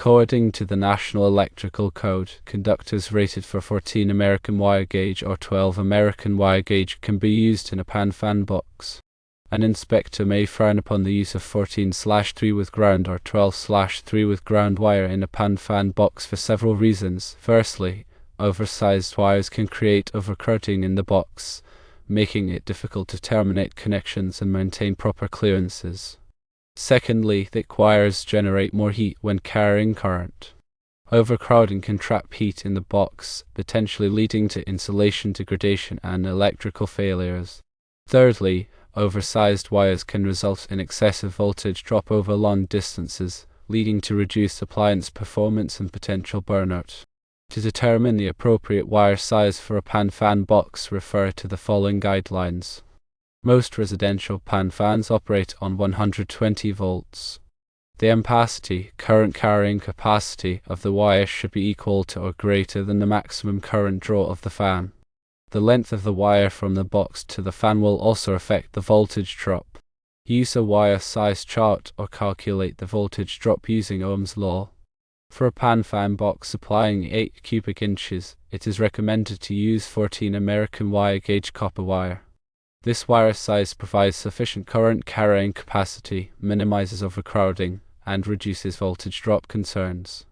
According to the National Electrical Code, conductors rated for 14 American wire gauge or 12 American wire gauge can be used in a Pan Fan box. An inspector may frown upon the use of 14/3 with ground or 12/3 with ground wire in a Pan Fan box for several reasons. Firstly, oversized wires can create overcrowding in the box, making it difficult to terminate connections and maintain proper clearances. Secondly, thick wires generate more heat when carrying current. Overcrowding can trap heat in the box, potentially leading to insulation degradation and electrical failures. Thirdly, oversized wires can result in excessive voltage drop over long distances, leading to reduced appliance performance and potential burnout. To determine the appropriate wire size for a Pan Fan box, refer to the following guidelines. Most residential Pan fans operate on 120 volts. The ampacity, current carrying capacity, of the wire should be equal to or greater than the maximum current draw of the fan. The length of the wire from the box to the fan will also affect the voltage drop. Use a wire size chart or calculate the voltage drop using Ohm's law. For a Pan Fan box supplying 8 cubic inches, it is recommended to use 14 American wire gauge copper wire. This wire size provides sufficient current carrying capacity, minimizes overcrowding, and reduces voltage drop concerns.